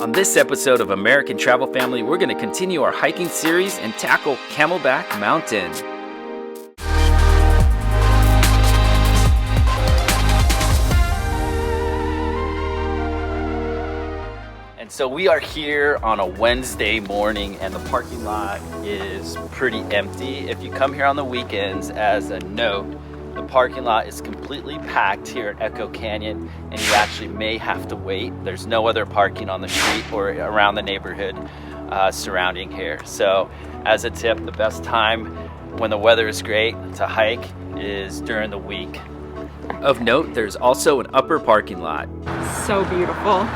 On this episode of American Travel Family, we're going to continue our hiking series and tackle Camelback Mountain. And so we are here on a Wednesday morning and the parking lot is pretty empty. If you come here on the weekends, as a note, the parking lot is completely packed here at Echo Canyon and you actually may have to wait. There's no other parking on the street or around the neighborhood surrounding here. So as a tip, the best time when the weather is great to hike is during the week. Of note, there's also an upper parking lot. So beautiful.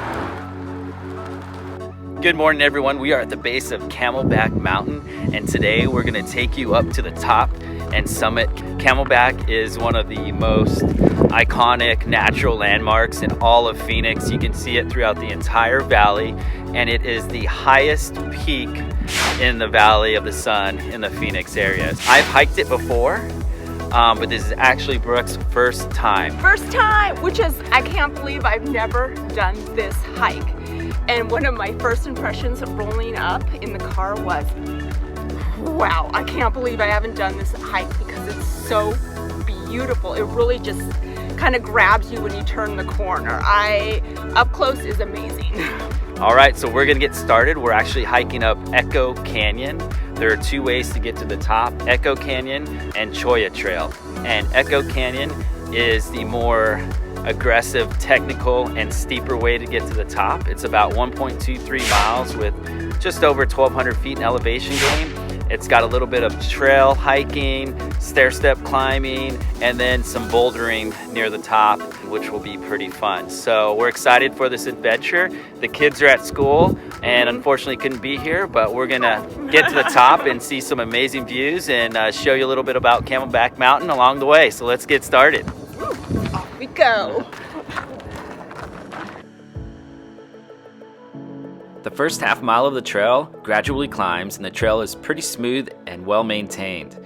Good morning, everyone. We are at the base of Camelback Mountain, and today we're going to take you up to the top and summit. Camelback is one of the most iconic natural landmarks in all of Phoenix. You can see it throughout the entire valley, and it is the highest peak in the Valley of the Sun in the Phoenix area. I've hiked it before, but this is actually Brooke's first time. First time, which is, I can't believe I've never done this hike. And one of my first impressions of rolling up in the car was, wow, I can't believe I haven't done this hike because it's so beautiful. It really just kind of grabs you when you turn the corner. Up close is amazing. All right, so we're gonna get started. We're actually hiking up Echo Canyon. There are two ways to get to the top, Echo Canyon and Cholla Trail. And Echo Canyon is the more aggressive, technical, and steeper way to get to the top. It's about 1.23 miles with just over 1,200 feet in elevation gain. It's got a little bit of trail hiking, stair-step climbing, and then some bouldering near the top, which will be pretty fun. So we're excited for this adventure. The kids are at school and unfortunately couldn't be here, but we're gonna get to the top and see some amazing views and show you a little bit about Camelback Mountain along the way. So let's get started. Off we go. The first half mile of the trail gradually climbs and the trail is pretty smooth and well maintained.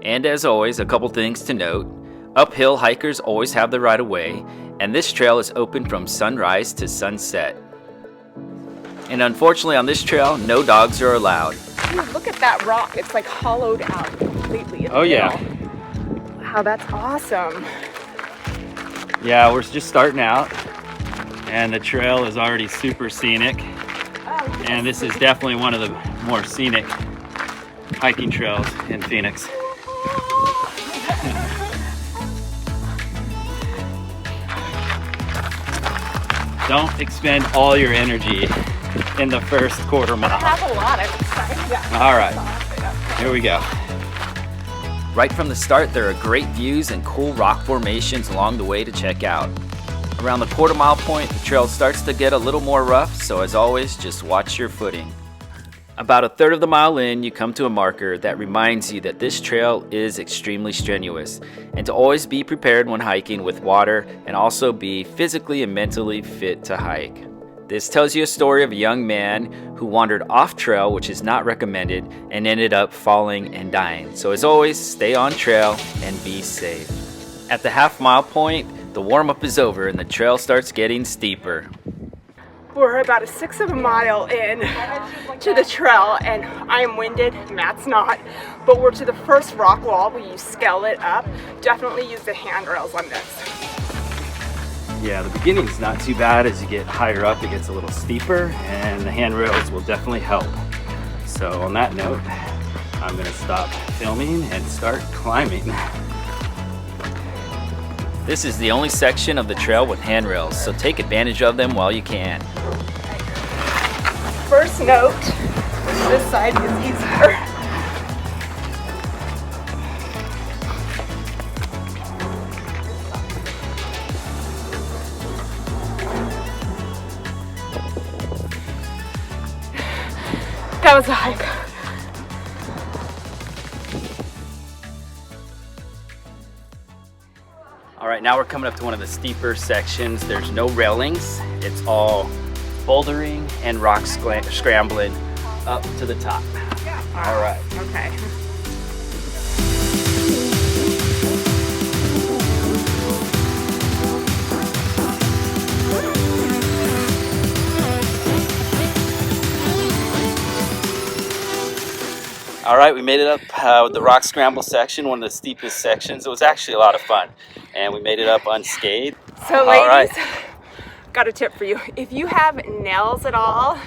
And as always, a couple things to note. Uphill hikers always have the right of way, and this trail is open from sunrise to sunset. And unfortunately on this trail, no dogs are allowed. Dude, look at that rock. It's like hollowed out completely. Oh yeah. Wow, that's awesome. Yeah, we're just starting out and the trail is already super scenic. Oh, and this is definitely one of the more scenic hiking trails in Phoenix. Don't expend all your energy in the first quarter mile. I have a lot. I'm excited. All right, here we go. Right from the start, there are great views and cool rock formations along the way to check out. Around the quarter mile point, the trail starts to get a little more rough, so as always, just watch your footing. About a third of the mile in, you come to a marker that reminds you that this trail is extremely strenuous, and to always be prepared when hiking with water and also be physically and mentally fit to hike. This tells you a story of a young man who wandered off trail, which is not recommended, and ended up falling and dying. So as always, stay on trail and be safe. At the half mile point, the warm-up is over and the trail starts getting steeper. We're about a sixth of a mile in to the trail and I am winded, Matt's not, but we're to the first rock wall where you scale it up. Definitely use the handrails on this. Yeah, the beginning's not too bad. As you get higher up, it gets a little steeper and the handrails will definitely help. So on that note, I'm gonna stop filming and start climbing. This is the only section of the trail with handrails, so take advantage of them while you can. First note, this side is easier. That was a hike. All right, now we're coming up to one of the steeper sections. There's no railings. It's all bouldering and rock scrambling up to the top. All right. Okay. All right, we made it up with the rock scramble section, one of the steepest sections. It was actually a lot of fun, and we made it up unscathed. So All right. ladies, got a tip for you. If you have nails at all,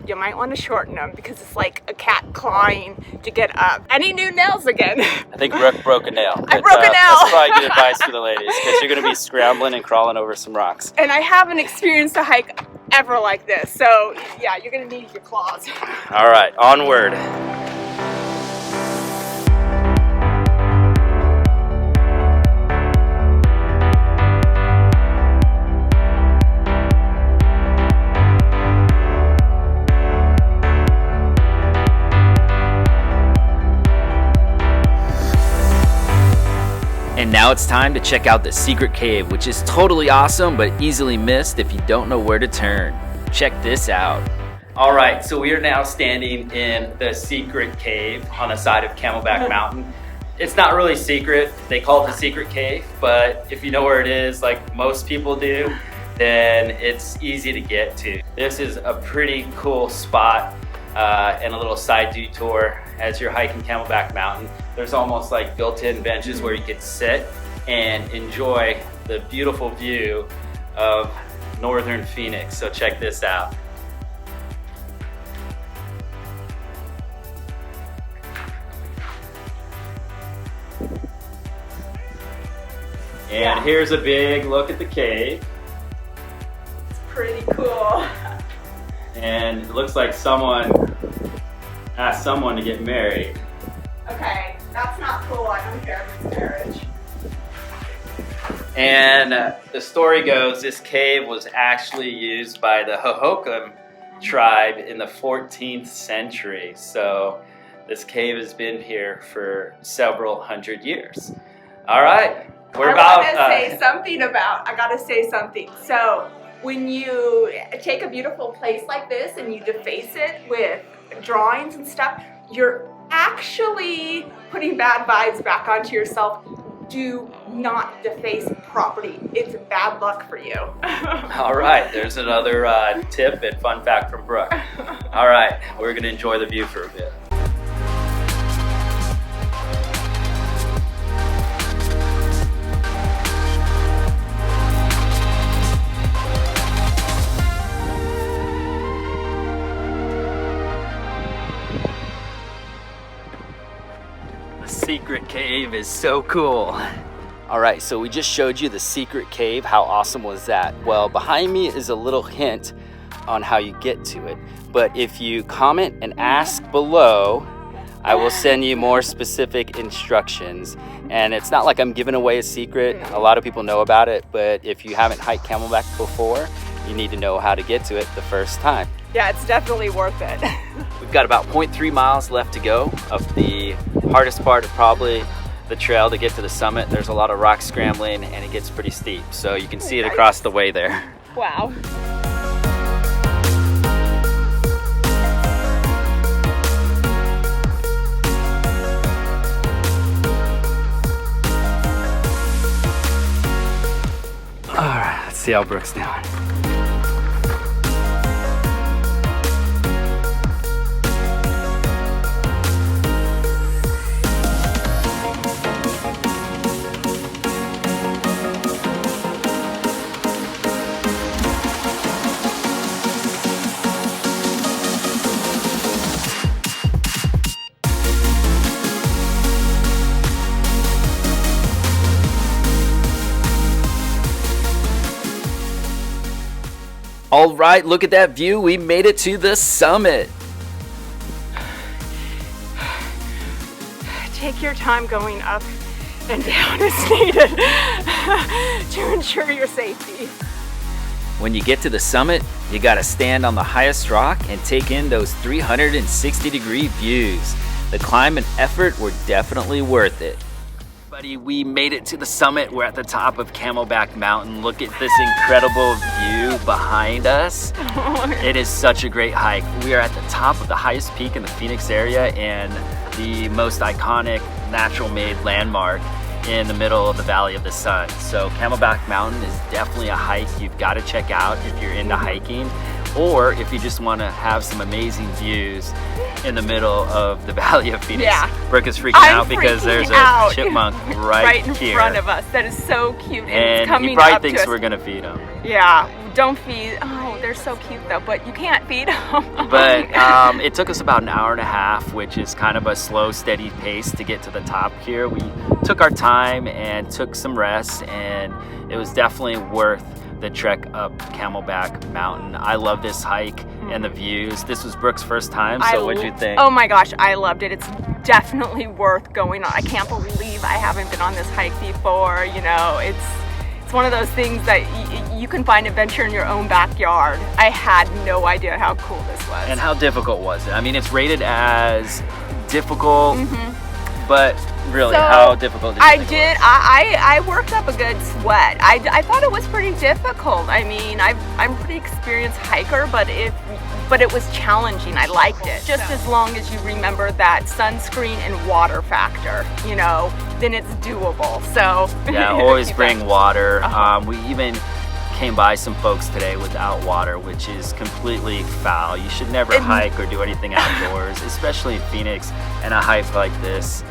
you might want to shorten them because it's like a cat clawing to get up. Any new nails again? I think Brooke broke a nail. I broke a nail. That's probably good advice for the ladies because you're going to be scrambling and crawling over some rocks. And I haven't experienced a hike ever like this, so yeah, you're going to need your claws. All right, onward. And now it's time to check out the secret cave, which is totally awesome, but easily missed if you don't know where to turn. Check this out. All right, so we are now standing in the secret cave on the side of Camelback Mountain. It's not really secret. They call it the secret cave, but if you know where it is, like most people do, then it's easy to get to. This is a pretty cool spot and a little side detour as you're hiking Camelback Mountain. There's almost like built-in benches where you could sit and enjoy the beautiful view of northern Phoenix. So check this out. And here's a big look at the cave. It's pretty cool. And it looks like someone asked someone to get married. Okay, that's not cool. I don't care if it's marriage. And the story goes, this cave was actually used by the Hohokam tribe in the 14th century. So this cave has been here for several hundred years. All right, I gotta say something. So when you take a beautiful place like this and you deface it with drawings and stuff, you're actually putting bad vibes back onto yourself. Do not deface property. It's bad luck for you. All right, there's another tip and fun fact from Brooke. All right, we're gonna enjoy the view for a bit. Secret cave is so cool. All right, so we just showed you the secret cave. How awesome was that? Well, behind me is a little hint on how you get to it. But if you comment and ask below, I will send you more specific instructions. And it's not like I'm giving away a secret. A lot of people know about it, but if you haven't hiked Camelback before, you need to know how to get to it the first time. Yeah, it's definitely worth it. We've got about 0.3 miles left to go of the hardest part of probably the trail to get to the summit. There's a lot of rock scrambling and it gets pretty steep. So you can see it across the way there. Wow. All right, let's see how Brooke's doing. All right, look at that view. We made it to the summit. Take your time going up and down as needed to ensure your safety. When you get to the summit, you gotta stand on the highest rock and take in those 360-degree views. The climb and effort were definitely worth it. We made it to the summit. We're at the top of Camelback Mountain. Look at this incredible view behind us. It is such a great hike. We are at the top of the highest peak in the Phoenix area and the most iconic natural-made landmark in the middle of the Valley of the Sun. So Camelback Mountain is definitely a hike you've got to check out if you're into hiking. or if you just want to have some amazing views in the middle of the Valley of Phoenix. Yeah. Brooke is freaking I'm out because freaking there's out. a chipmunk right in here. front of us. That is so cute. And it's And coming he probably up thinks to us. we're gonna feed him. Yeah, don't feed. Oh, they're so cute though, but you can't feed them. But it took us about an hour and a half, which is kind of a slow, steady pace to get to the top here. We took our time and took some rest, and it was definitely worth the trek up Camelback Mountain. I love this hike and the views. This was Brooke's first time, so what'd you think? Oh my gosh, I loved it. It's definitely worth going on. I can't believe I haven't been on this hike before. You know, it's one of those things that you can find adventure in your own backyard. I had no idea how cool this was. And how difficult was it? I mean, it's rated as difficult, but really, So, how difficult did you think it was? I worked up a good sweat. I thought it was pretty difficult. I mean, I'm a pretty experienced hiker, but it was challenging. I liked it. Just as long as you remember that sunscreen and water factor, you know, then it's doable. So Yeah, always bring water. We even came by some folks today without water, which is completely foul. You should never hike or do anything outdoors, especially in Phoenix, and a hike like this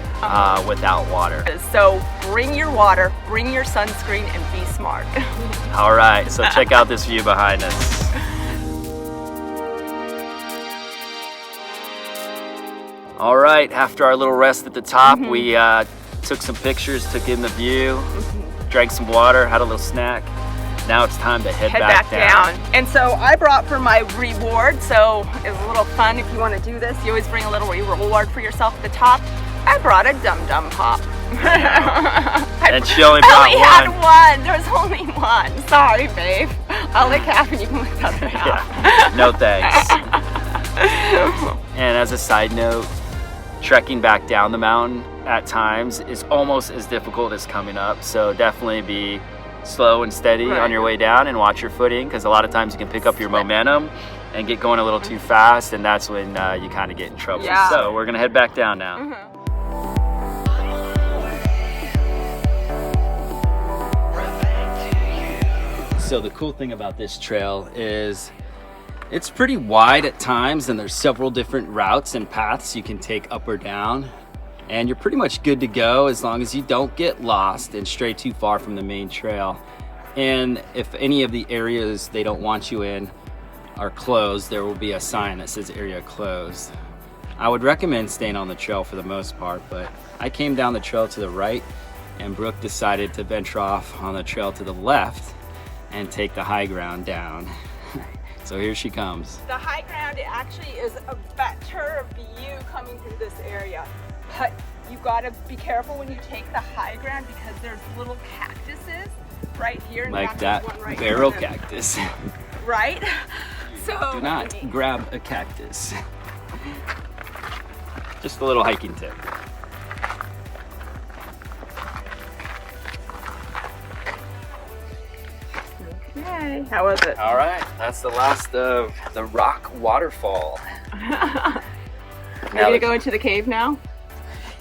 without water. So bring your water, bring your sunscreen, and be smart. All right, so check out this view behind us. All right, after our little rest at the top, we took some pictures, took in the view, drank some water, had a little snack. Now it's time to head back down. And so I brought for my reward, so it's a little fun if you want to do this. You always bring a little reward for yourself at the top. I brought a Dum Dum Pop. And she only brought one. Had one. There was only one. Sorry, babe. I'll lick half and you can lick the other half. Yeah. No thanks. And as a side note, trekking back down the mountain at times is almost as difficult as coming up. So definitely be slow and steady on your way down and watch your footing, because a lot of times you can pick up your momentum and get going a little too fast, and that's when you kind of get in trouble. Yeah. So we're gonna head back down now. So the cool thing about this trail is it's pretty wide at times, and there's several different routes and paths you can take up or down, and you're pretty much good to go as long as you don't get lost and stray too far from the main trail. And if any of the areas they don't want you in are closed, there will be a sign that says area closed. I would recommend staying on the trail for the most part, but I came down the trail to the right, and Brooke decided to venture off on the trail to the left and take the high ground down. So here she comes. The high ground, it actually is a better view coming through this area. But you gotta be careful when you take the high ground, because there's little cactuses right here. In Like fact, that there's one right barrel here. cactus. Right? So Do not grab a cactus. Just a little hiking tip. Okay, how was it? All right, that's the last of the rock waterfall. Are you gonna go into the cave now?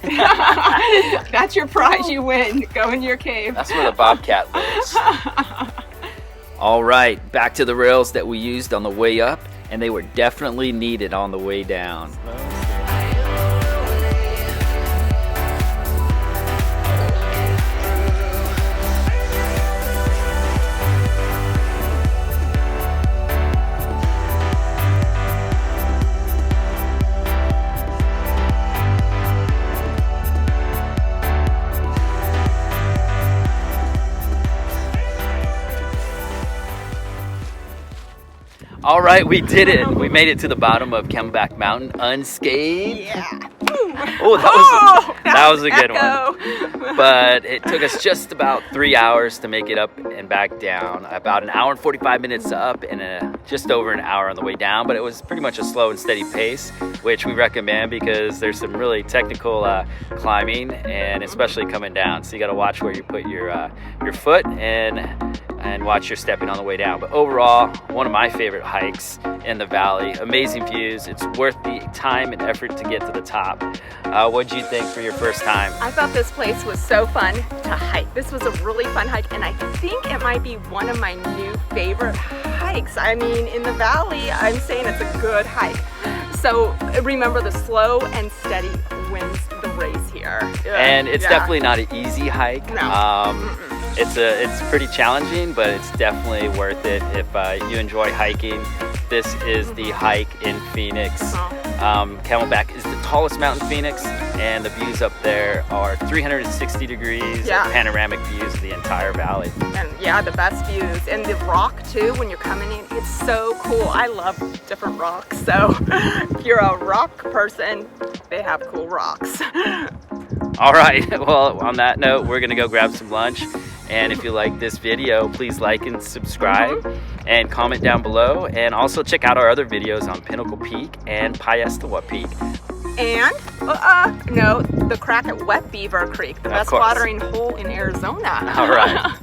That's your prize, you win. Go in your cave. That's where the bobcat lives. All right, back to the rails that we used on the way up, and they were definitely needed on the way down. All right, we did it. We made it to the bottom of Camelback Mountain unscathed. Yeah. Oh, that was a good one. But it took us just about 3 hours to make it up and back down. About an hour and 45 minutes up and just over an hour on the way down. But it was pretty much a slow and steady pace, which we recommend because there's some really technical climbing, and especially coming down. So you got to watch where you put your foot and watch your stepping on the way down. But overall, one of my favorite hikes in the valley. Amazing views. It's worth the time and effort to get to the top. What'd you think for your first time? I thought this place was so fun to hike. This was a really fun hike, and I think it might be one of my new favorite hikes. hikes. I mean, in the valley, I'm saying it's a good hike. So remember, the slow and steady wins the race here. And it's definitely not an easy hike. No. It's pretty challenging, but it's definitely worth it if you enjoy hiking. This is the hike in Phoenix. Camelback is the tallest mountain in Phoenix, and the views up there are 360 degrees, panoramic views of the entire valley. And yeah, the best views. And the rock too, when you're coming in, it's so cool. I love different rocks, so if you're a rock person, they have cool rocks. All right, well, on that note, we're gonna go grab some lunch. And if you like this video, please like and subscribe and comment down below. And also check out our other videos on Pinnacle Peak and Piestewa Peak. And, no, the crack at Wet Beaver Creek, the best watering hole in Arizona. All right.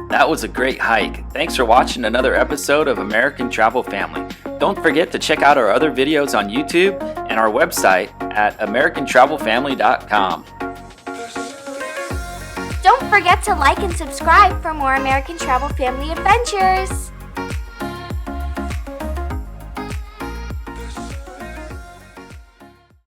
That was a great hike. Thanks for watching another episode of American Travel Family. Don't forget to check out our other videos on YouTube and our website at americantravelfamily.com. Don't forget to like and subscribe for more American Travel Family adventures.